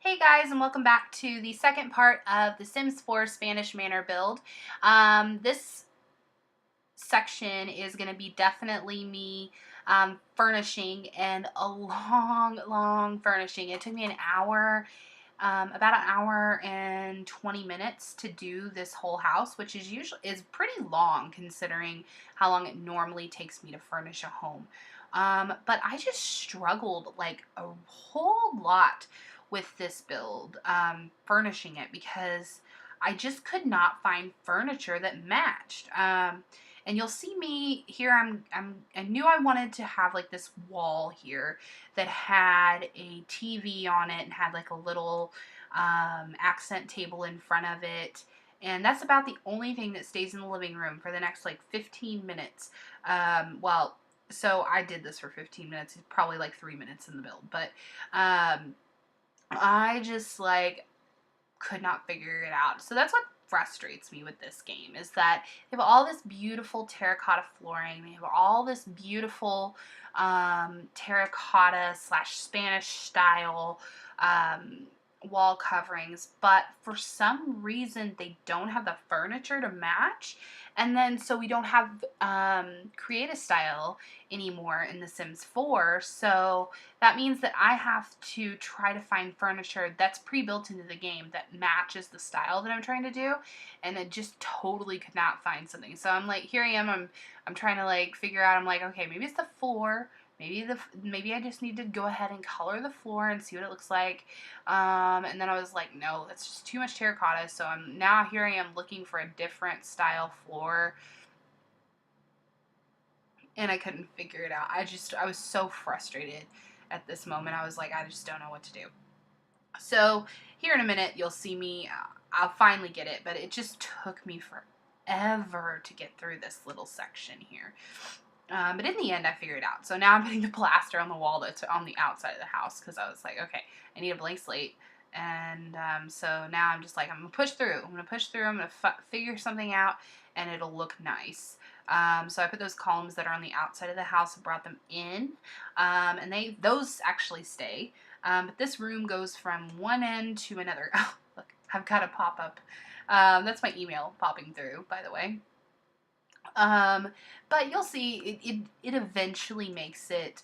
Hey guys, and welcome back to the second part of the Sims 4 Spanish Manor build. This section is going to be definitely me furnishing, and a long furnishing. It took me an hour, about an hour and 20 minutes to do this whole house, which is pretty long considering how long it normally takes me to furnish a home. But I just struggled like a whole lot with this build, furnishing it, because I just could not find furniture that matched. And you'll see me here. I knew I wanted to have like this wall here that had a TV on it and had like a little accent table in front of it. And that's about the only thing that stays in the living room for the next like 15 minutes. Well, so I did this for 15 minutes. It's probably like 3 minutes in the build. But I just like could not figure it out. So that's what frustrates me with this game, is that they have all this beautiful terracotta flooring. They have all this beautiful terracotta / Spanish style wall coverings, but for some reason they don't have the furniture to match. And then so we don't have create a style anymore in The Sims 4. So that means that I have to try to find furniture that's pre-built into the game that matches the style that I'm trying to do, and I just totally could not find something. So I'm like, here I am, I'm trying to like figure out, I'm like, okay, maybe it's the floor, maybe I just need to go ahead and color the floor and see what it looks like. And then I was like, no, that's just too much terracotta. So here I am looking for a different style floor, and I couldn't figure it out. I was so frustrated at this moment. I was like, I just don't know what to do. So here in a minute, you'll see me. I'll finally get it, but it just took me forever to get through this little section here. But in the end, I figured it out. So now I'm putting the plaster on the wall that's on the outside of the house, because I was like, okay, I need a blank slate. And so now I'm just like, I'm going to push through. I'm going to figure something out, and it'll look nice. So I put those columns that are on the outside of the house and brought them in. And those actually stay. But this room goes from one end to another. Oh, look, I've got a pop-up. That's my email popping through, by the way. But you'll see it eventually makes it.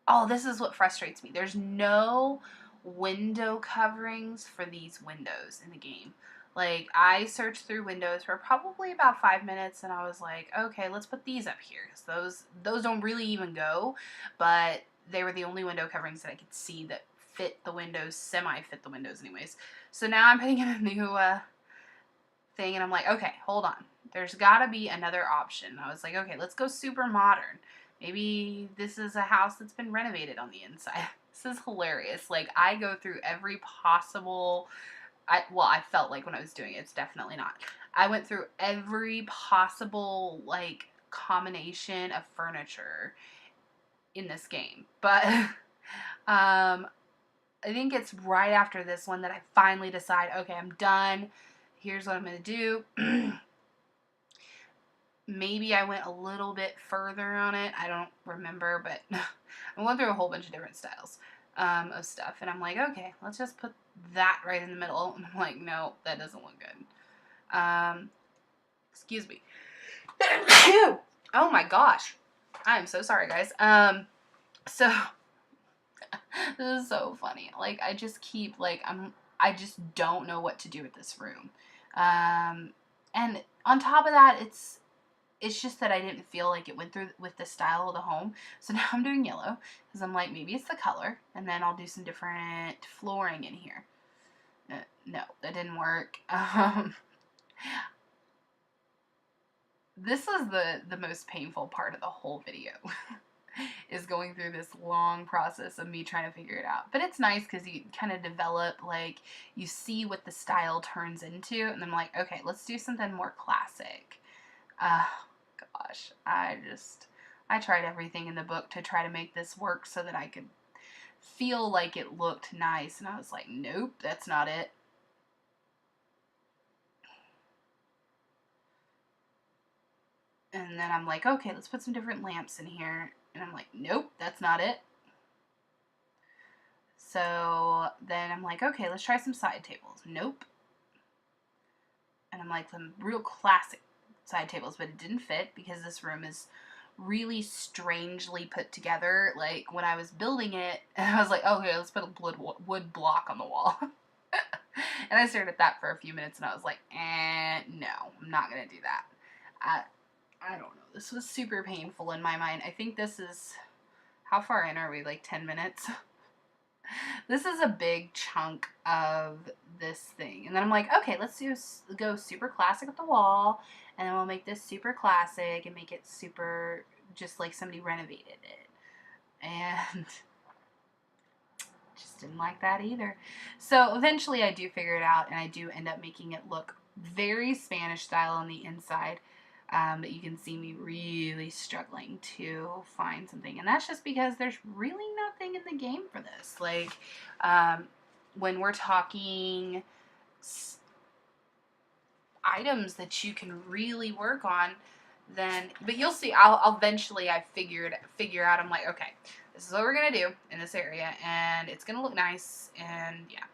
Oh, this is what frustrates me. There's no window coverings for these windows in the game. Like, I searched through windows for probably about 5 minutes, and I was like, okay, let's put these up here, because those don't really even go, but they were the only window coverings that I could see that fit the windows, semi-fit the windows anyways. So now I'm putting in a new thing, and I'm like, okay, hold on. There's gotta be another option. I was like, okay, let's go super modern. Maybe this is a house that's been renovated on the inside. This is hilarious. Like, I go through every possible, I felt like when I was doing it, it's definitely not. I went through every possible, like, combination of furniture in this game. But, I think it's right after this one that I finally decide, okay, I'm done. Here's what I'm going to do. Maybe I went a little bit further on it. I don't remember, but I went through a whole bunch of different styles of stuff. And I'm like, okay, let's just put that right in the middle. And I'm like, no, that doesn't look good. Excuse me. Oh my gosh. I am so sorry, guys. So this is so funny. Like, I just keep, like, I just don't know what to do with this room. And on top of that, it's just that I didn't feel like it went through with the style of the home. So now I'm doing yellow, because I'm like, maybe it's the color, and then I'll do some different flooring in here. No, that didn't work. This is the most painful part of the whole video. Is going through this long process of me trying to figure it out. But it's nice because you kind of develop, like, you see what the style turns into, and I'm like, okay, let's do something more classic. Gosh, I tried everything in the book to try to make this work so that I could feel like it looked nice, and I was like, nope, that's not it. And then I'm like, okay, let's put some different lamps in here. And I'm like, nope, that's not it. So then I'm like, okay, let's try some side tables. Nope. And I'm like, some real classic side tables, but it didn't fit because this room is really strangely put together. Like, when I was building it, I was like, okay, let's put a wood block on the wall. And I stared at that for a few minutes, and I was like, no, I'm not going to do that. I don't know. This was super painful in my mind. I think this is, how far in are we? Like 10 minutes? This is a big chunk of this thing. And then I'm like, okay, let's go super classic with the wall, and then we'll make this super classic and make it super just like somebody renovated it. And just didn't like that either. So eventually I do figure it out, and I do end up making it look very Spanish style on the inside. But you can see me really struggling to find something. And that's just because there's really nothing in the game for this. Like, when we're talking items that you can really work on, then, but you'll see, I'll eventually, figure out, I'm like, okay, this is what we're going to do in this area, and it's going to look nice, and yeah.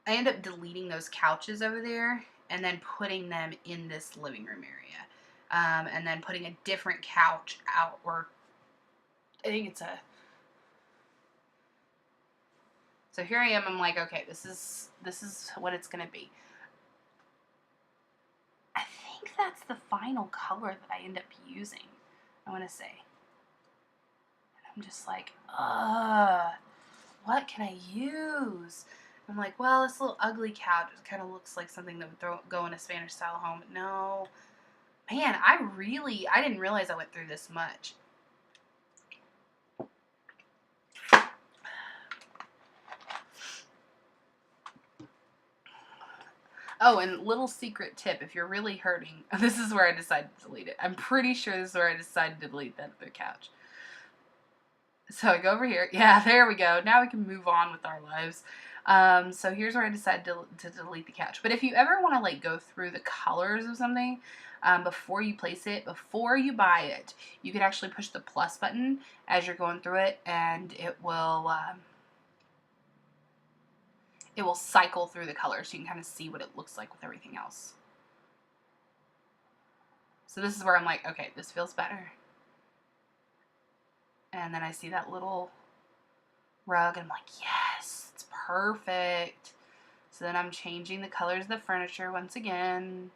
I end up deleting those couches over there, and then putting them in this living room area. And then putting a different couch out, or I think it's a, so here I am, I'm like, okay, this is what it's going to be. I think that's the final color that I end up using, I want to say. And I'm just like, what can I use? I'm like, well, this little ugly couch, it kind of looks like something that would go in a Spanish style home. No. Man, I didn't realize I went through this much. Oh, and little secret tip, if you're really hurting, this is where I decided to delete it. I'm pretty sure this is where I decided to delete that other couch. So I go over here. Yeah, there we go. Now we can move on with our lives. So here's where I decided to delete the couch. But if you ever want to like go through the colors of something before you place it, before you buy it, you can actually push the plus button as you're going through it, and it will cycle through the colors so you can kind of see what it looks like with everything else. So this is where I'm like, okay, this feels better. And then I see that little rug, and I'm like, yes, it's perfect. So then I'm changing the colors of the furniture once again.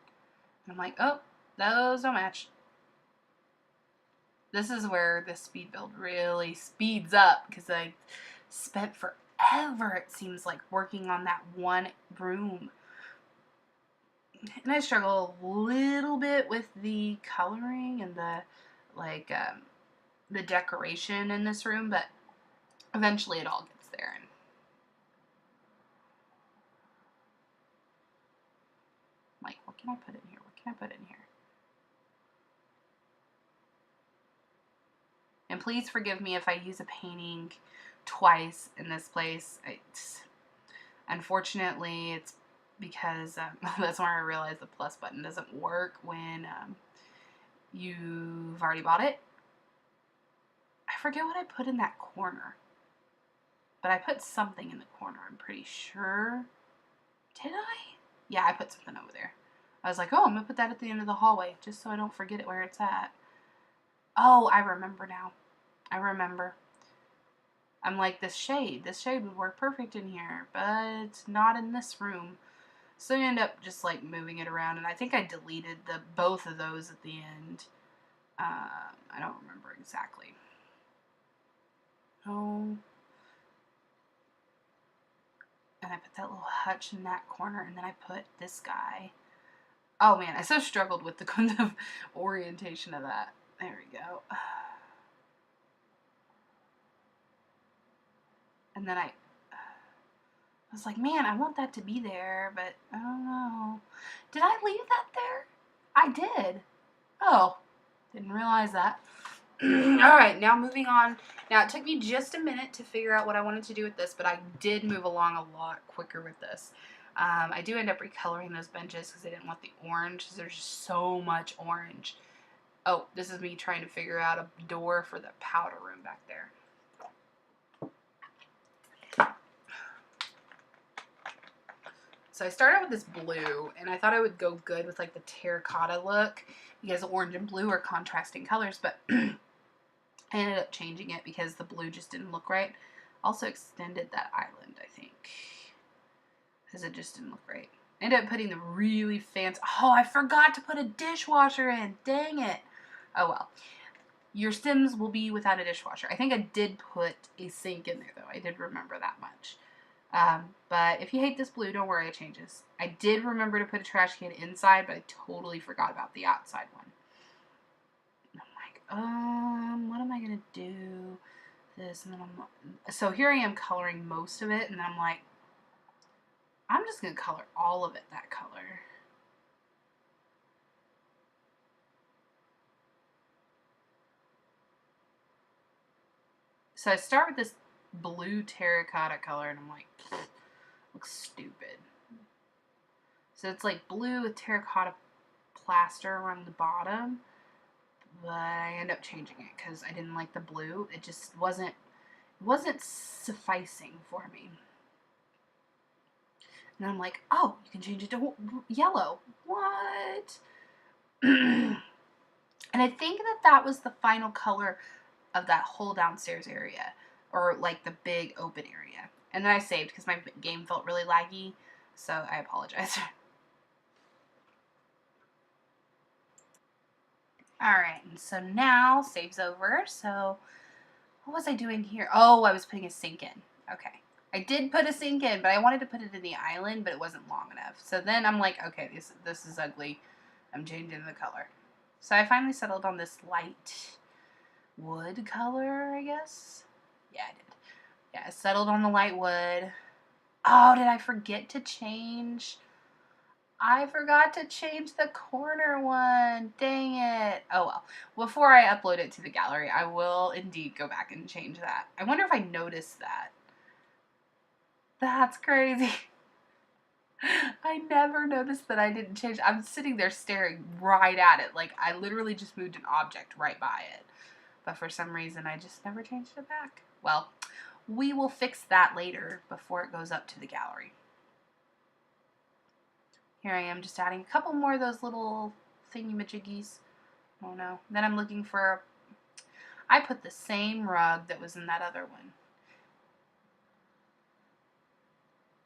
And I'm like, oh, those don't match. This is where the speed build really speeds up, because I spent forever, it seems like, working on that one room. And I struggle a little bit with the coloring and the decoration in this room, but eventually it all gets there. And I'm like, what can I put in here? What can I put in here? And please forgive me if I use a painting twice in this place. Unfortunately, it's because that's where I realized the plus button doesn't work when you've already bought it. I forget what I put in that corner, but I put something in the corner, I'm pretty sure. Did I? Yeah, I put something over there. I was like, oh, I'm going to put that at the end of the hallway, just so I don't forget it where it's at. Oh, I remember now. I remember. I'm like, this shade would work perfect in here, but not in this room. So I end up just like moving it around, and I think I deleted both of those at the end. I don't remember exactly. Oh. And I put that little hutch in that corner, and then I put this guy. Oh man, I so struggled with the kind of orientation of that. There we go. And then I was like, man, I want that to be there, but I don't know. Did I leave that there? I did. Oh, didn't realize that. Alright, now moving on. Now, it took me just a minute to figure out what I wanted to do with this, but I did move along a lot quicker with this. I do end up recoloring those benches because I didn't want the orange, because there's just so much orange. Oh, this is me trying to figure out a door for the powder room back there. So I started with this blue, and I thought it would go good with like the terracotta look because orange and blue are contrasting colors, but I ended up changing it because the blue just didn't look right. Also extended that island, I think, because it just didn't look right. I ended up putting the really fancy, oh, I forgot to put a dishwasher in, dang it. Oh well. Your Sims will be without a dishwasher. I think I did put a sink in there, though. I did remember that much. But if you hate this blue, don't worry, it changes. I did remember to put a trash can inside, but I totally forgot about the outside one. I'm like, what am I going to do? This, and then so here I am coloring most of it, and then I'm like, I'm just going to color all of it that color. So I start with this blue terracotta color, and I'm like, looks stupid. So it's like blue with terracotta plaster around the bottom, but I end up changing it because I didn't like the blue. It just wasn't sufficing for me. And I'm like, oh, you can change it to yellow. What? And I think that was the final color of that whole downstairs area, or like the big open area. And then I saved because my game felt really laggy, so I apologize. Alright, and so now save's over. So what was I doing here? Oh, I was putting a sink in. Okay. I did put a sink in, but I wanted to put it in the island, but it wasn't long enough. So then I'm like, okay, this is ugly. I'm changing the color. So I finally settled on this light wood color, I guess. Yeah, I did. Yeah, I settled on the light wood. Oh, did I forget to change? I forgot to change the corner one. Dang it. Oh well. Before I upload it to the gallery, I will indeed go back and change that. I wonder if I noticed that. That's crazy. I never noticed that I didn't change. I'm sitting there staring right at it. Like, I literally just moved an object right by it. But for some reason, I just never changed it back. Well, we will fix that later before it goes up to the gallery. Here I am just adding a couple more of those little thingy-majiggies. Oh no. Then I'm looking for... I put the same rug that was in that other one.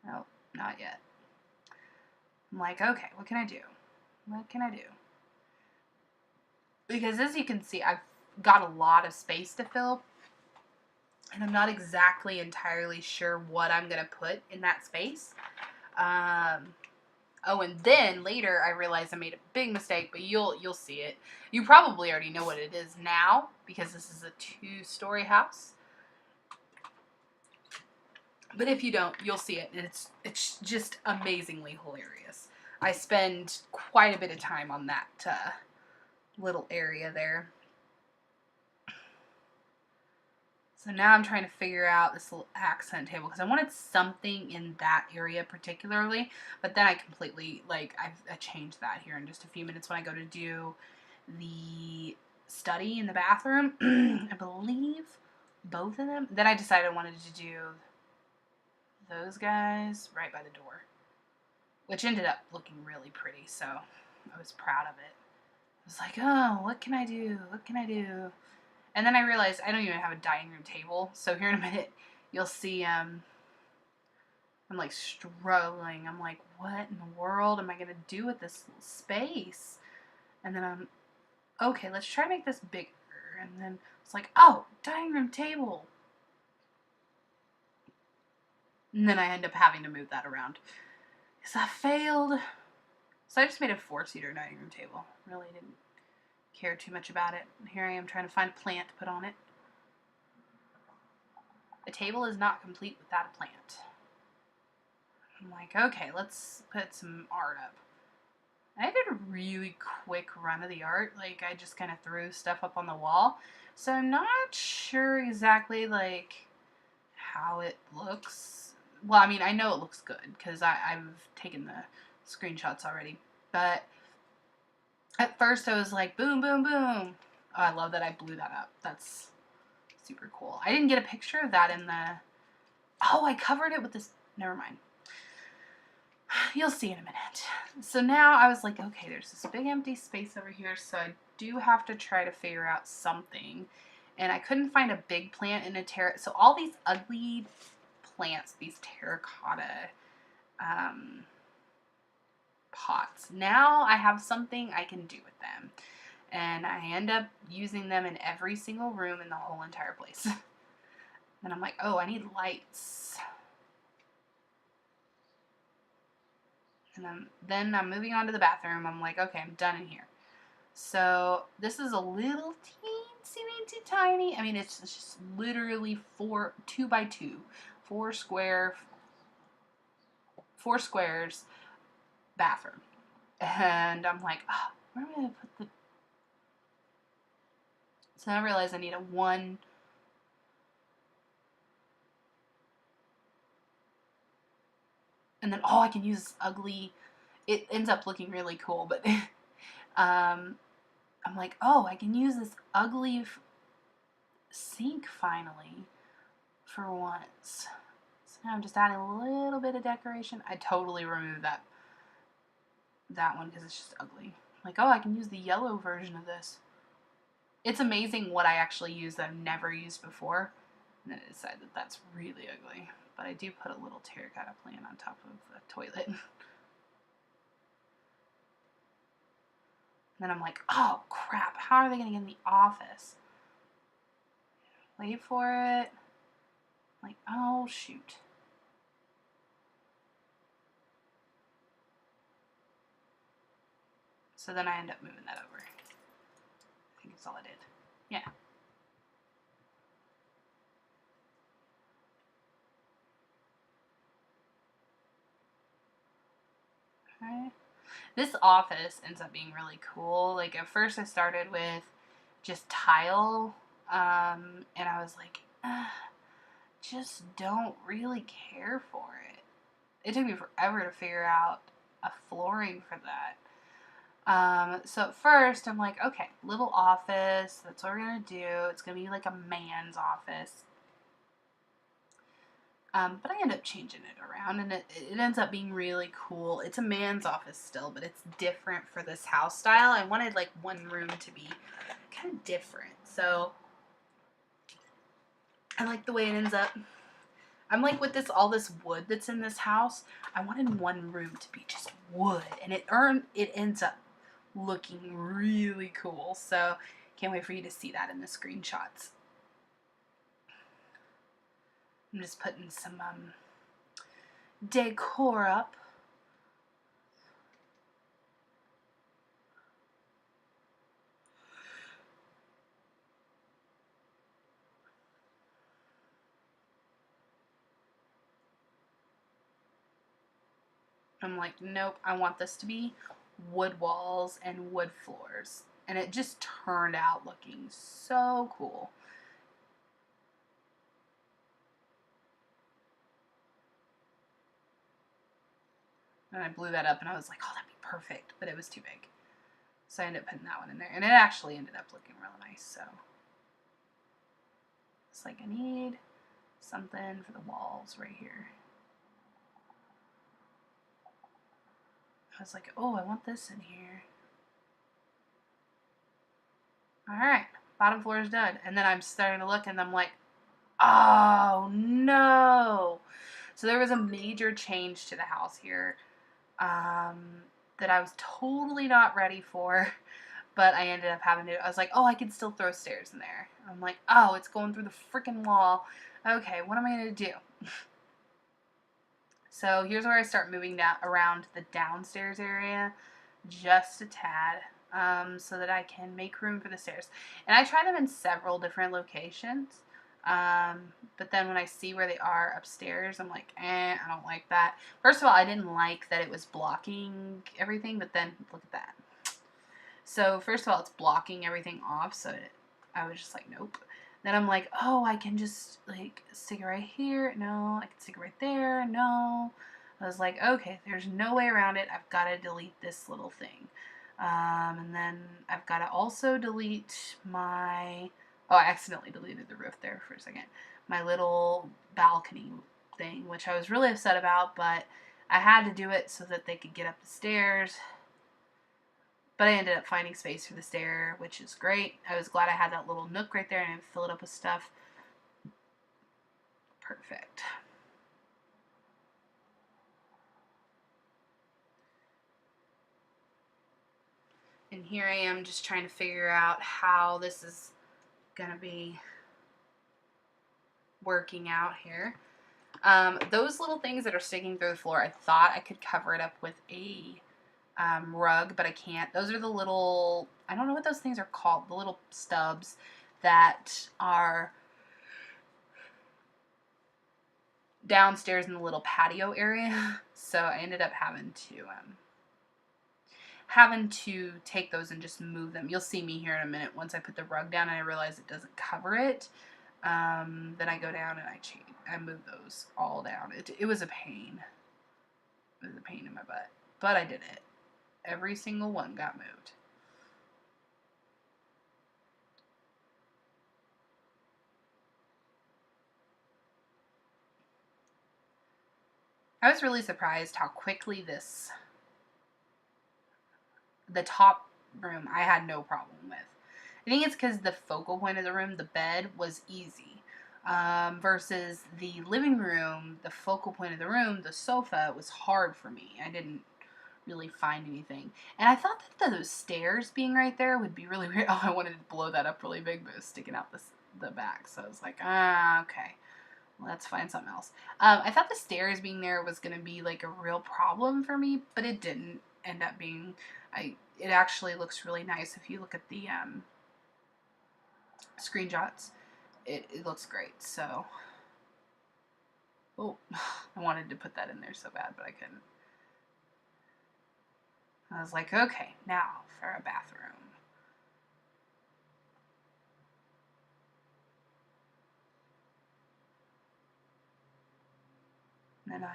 Nope, not yet. I'm like, okay, what can I do? What can I do? Because as you can see, I've got a lot of space to fill. And I'm not exactly entirely sure what I'm going to put in that space. Oh, and then later I realized I made a big mistake, but you'll see it. You probably already know what it is now because this is a 2-story house. But if you don't, you'll see it, and it's just amazingly hilarious. I spend quite a bit of time on that little area there. So now I'm trying to figure out this little accent table because I wanted something in that area particularly, but then I completely, like, I changed that here in just a few minutes when I go to do the study in the bathroom. I believe both of them. Then I decided I wanted to do those guys right by the door, which ended up looking really pretty, so I was proud of it. I was like, oh, what can I do? What can I do? And then I realized I don't even have a dining room table. So here in a minute, you'll see I'm like struggling. I'm like, what in the world am I going to do with this space? And then I'm, okay, let's try to make this bigger. And then it's like, oh, dining room table. And then I end up having to move that around because I failed. So I just made a 4-seater dining room table. Really didn't care too much about it. Here I am trying to find a plant to put on it. A table is not complete without a plant. I'm like, okay, let's put some art up. I did a really quick run of the art. Like, I just kind of threw stuff up on the wall. So I'm not sure exactly, like, how it looks. Well, I mean, I know it looks good because I've taken the screenshots already. But at first I was like, boom, boom, boom. Oh, I love that I blew that up. That's super cool. I didn't get a picture of that in the... Oh, I covered it with this... Never mind. You'll see in a minute. So now I was like, okay, there's this big empty space over here, so I do have to try to figure out something. And I couldn't find a big plant in a so all these ugly plants, these terracotta pots. Now I have something I can do with them. And I end up using them in every single room in the whole entire place. And I'm like, oh, I need lights. And then I'm moving on to the bathroom. I'm like, okay, I'm done in here. So this is a little teensy tiny. I mean, it's just literally 2 by 2, 4 squares bathroom. And I'm like, oh, where am I gonna put the? So I realized I need a 1. And then, oh, I can use this ugly. It ends up looking really cool, but I'm like, oh, I can use this ugly sink finally for once. So now I'm just adding a little bit of decoration. I totally removed that one because it's just ugly. I'm like, oh, I can use the yellow version of this. It's amazing what I actually use that I've never used before. And then I decided that that's really ugly. But I do put a little terracotta plant on top of the toilet. And then I'm like, oh crap, how are they going to get in the office? Wait for it. Like, oh shoot. So then I end up moving that over. I think that's all I did. Yeah. Okay. This office ends up being really cool. Like, at first I started with just tile, and I was like, just don't really care for it. It took me forever to figure out a flooring for that. So at first I'm like, okay, little office, that's what we're gonna do. It's gonna be like a man's office. But I end up changing it around, and it ends up being really cool. It's a man's office still, but it's different for this house style. I wanted like one room to be kind of different, so I like the way it ends up. I'm like, with all this wood that's in this house, I wanted one room to be just wood, and it ends up looking really cool. So can't wait for you to see that in the screenshots. I'm just putting some decor up. I'm like, nope, I want this to be wood walls and wood floors. And it just turned out looking so cool. And I blew that up and I was like, oh, that'd be perfect. But it was too big. So I ended up putting that one in there. And it actually ended up looking real nice. So it's like, I need something for the walls right here. I was like, oh, I want this in here. Alright, bottom floor is done. And then I'm starting to look and I'm like, oh no. So there was a major change to the house here that I was totally not ready for, but I ended up having to. I was like, oh, I can still throw stairs in there. I'm like, oh, it's going through the freaking wall. Okay, what am I going to do? So here's where I start moving around the downstairs area just a tad, so that I can make room for the stairs. And I try them in several different locations. But then when I see where they are upstairs, I'm like, I don't like that. First of all, I didn't like that it was blocking everything, but then look at that. So first of all, it's blocking everything off, so I was just like, nope. Then I'm like, oh, I can just like stick it right here. No, I can stick it right there. No. I was like, okay, there's no way around it. I've got to delete this little thing. And then I've got to also delete my, oh, I accidentally deleted the roof there for a second. My little balcony thing, which I was really upset about, but I had to do it so that they could get up the stairs. But I ended up finding space for the stair, which is great. I was glad I had that little nook right there and I could fill it up with stuff. Perfect. And here I am just trying to figure out how this is going to be working out here. Those little things that are sticking through the floor, I thought I could cover it up with a rug, but I can't. Those are the little, I don't know what those things are called, the little stubs that are downstairs in the little patio area. So I ended up having to take those and just move them. You'll see me here in a minute. Once I put the rug down and I realize it doesn't cover it, then I go down and I move those all down. It was a pain. It was a pain in my butt, but I did it. Every single one got moved. I was really surprised how quickly the top room, I had no problem with. I think it's because the focal point of the room, the bed, was easy. Versus the living room, the focal point of the room, the sofa, was hard for me. I didn't really find anything. And I thought that those stairs being right there would be really weird. Oh, I wanted to blow that up really big, but it was sticking out the back. So I was like, okay. Well, let's find something else. I thought the stairs being there was going to be like a real problem for me, but it didn't end up being. It actually looks really nice if you look at the screenshots. It looks great. So, oh, I wanted to put that in there so bad, but I couldn't. I was like, okay, now for a bathroom. And then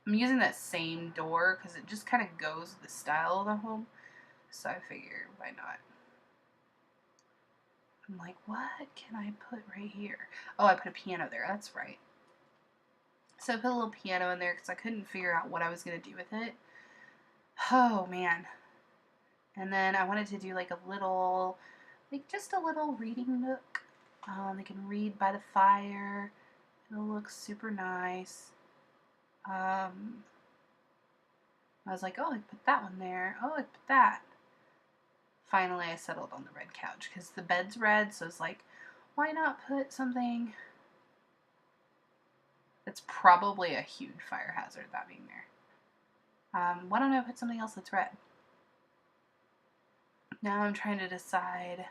I'm using that same door because it just kind of goes with the style of the home. So I figure, why not? I'm like, what can I put right here? Oh, I put a piano there. That's right. So I put a little piano in there because I couldn't figure out what I was going to do with it. Oh, man. And then I wanted to do like a little, like just a little reading nook. They can read by the fire. It'll look super nice. I was like, oh, I put that one there. Oh, I put that. Finally, I settled on the red couch because the bed's red, so it's like, why not put something that's probably a huge fire hazard, that being there. Why don't I put something else that's red? Now I'm trying to decide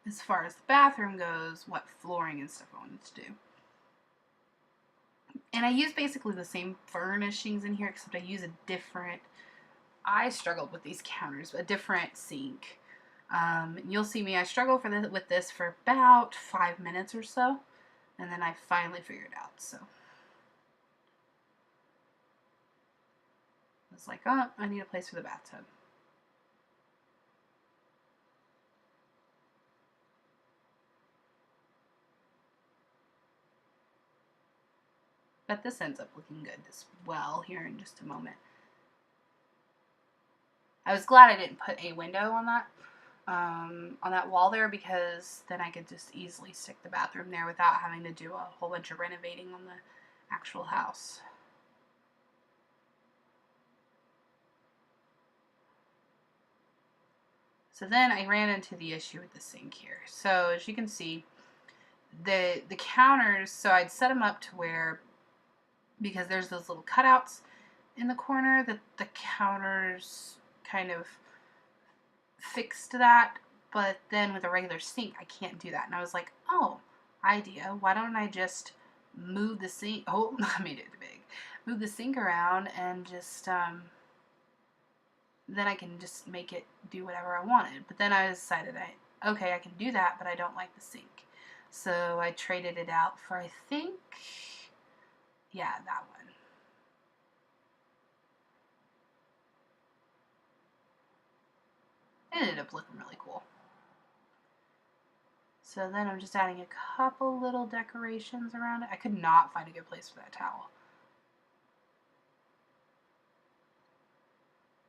as far as the bathroom goes, what flooring and stuff I wanted to do. And I use basically the same furnishings in here, except I use a different, I struggled with these counters, a different sink. You'll see me, I struggled with this for about 5 minutes or so, and then I finally figured it out, so. I was like, oh, I need a place for the bathtub. But this ends up looking good as well here in just a moment. I was glad I didn't put a window on that wall there, because then I could just easily stick the bathroom there without having to do a whole bunch of renovating on the actual house. So then I ran into the issue with the sink here. So as you can see, the counters, so I'd set them up to where, because there's those little cutouts in the corner, that the counters kind of fixed that, but then with a regular sink I can't do that. And I was like, oh, idea, why don't I just move the sink, oh, I made it big, move the sink around and just then I can just make it do whatever I wanted. But then I decided, okay, I can do that, but I don't like the sink. So I traded it out for, I think, yeah, that one. It ended up looking really cool. So then I'm just adding a couple little decorations around it. I could not find a good place for that towel.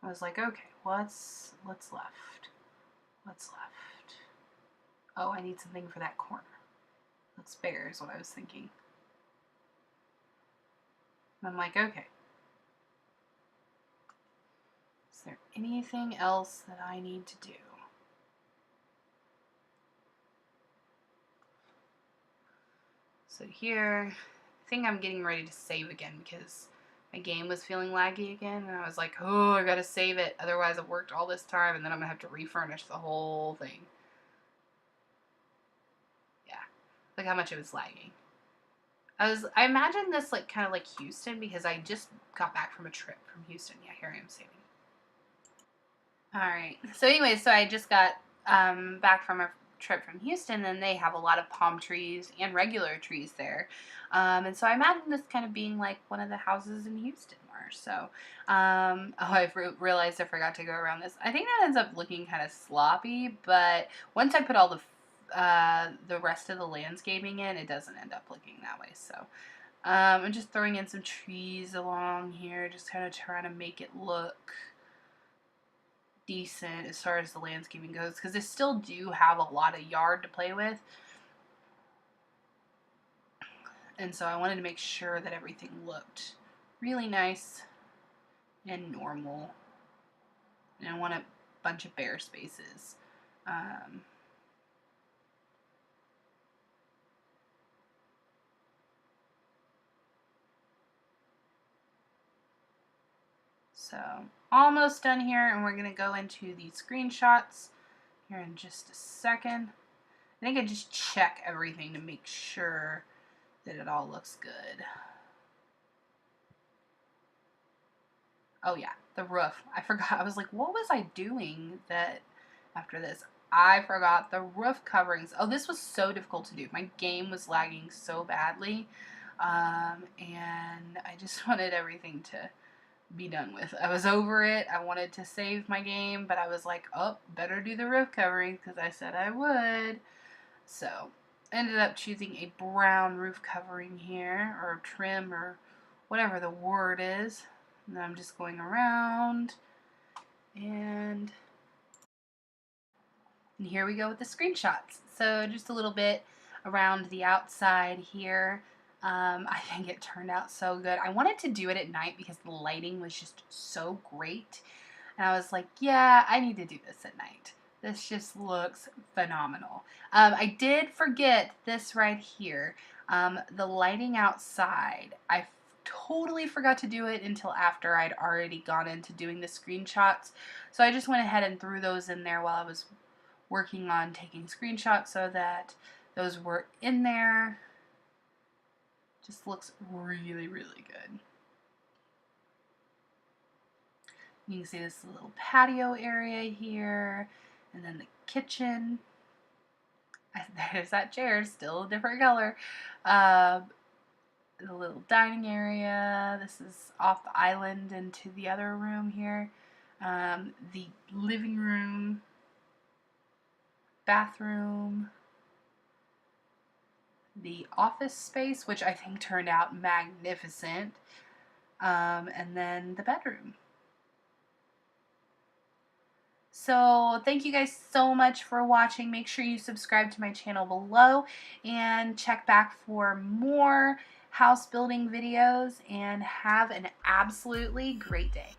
I was like, okay, what's left? What's left? Oh, I need something for that corner. Looks bare is what I was thinking. And I'm like, okay. Is there anything else that I need to do? So here, I think I'm getting ready to save again because my game was feeling laggy again, and I was like, oh, I gotta save it, otherwise I've worked all this time, and then I'm gonna have to refurnish the whole thing. Yeah, look how much it was lagging. I imagined this like kind of like Houston because I just got back from a trip from Houston. Yeah, here I am saving. All right. So anyway, so I just got back from a trip from Houston, and they have a lot of palm trees and regular trees there. And so I imagine this kind of being like one of the houses in Houston were. So, oh, I realized I forgot to go around this. I think that ends up looking kind of sloppy, but once I put all the rest of the landscaping in, it doesn't end up looking that way. So, I'm just throwing in some trees along here, just kind of trying to make it look decent as far as the landscaping goes, because they still do have a lot of yard to play with, and so I wanted to make sure that everything looked really nice and normal, and I want a bunch of bare spaces. So almost done here, and we're going to go into the screenshots here in just a second. I think I just check everything to make sure that it all looks good. Oh yeah, the roof. I forgot. I was like, what was I doing that after this? I forgot the roof coverings. Oh, this was so difficult to do. My game was lagging so badly. And I just wanted everything to be done with. I was over it. I wanted to save my game, but I was like, oh, better do the roof covering because I said I would. So, ended up choosing a brown roof covering here, or trim, or whatever the word is. And I'm just going around, and here we go with the screenshots. So just a little bit around the outside here. I think it turned out so good. I wanted to do it at night because the lighting was just so great. And I was like, yeah, I need to do this at night. This just looks phenomenal. I did forget this right here. The lighting outside. I totally forgot to do it until after I'd already gone into doing the screenshots. So I just went ahead and threw those in there while I was working on taking screenshots so that those were in there. Just looks really, really good. You can see this little patio area here, and then the kitchen. There's that chair, still a different color. The little dining area. This is off the island into the other room here. The living room, bathroom, the office space, which I think turned out magnificent, and then the bedroom. So thank you guys so much for watching. Make sure you subscribe to my channel below and check back for more house building videos, and have an absolutely great day.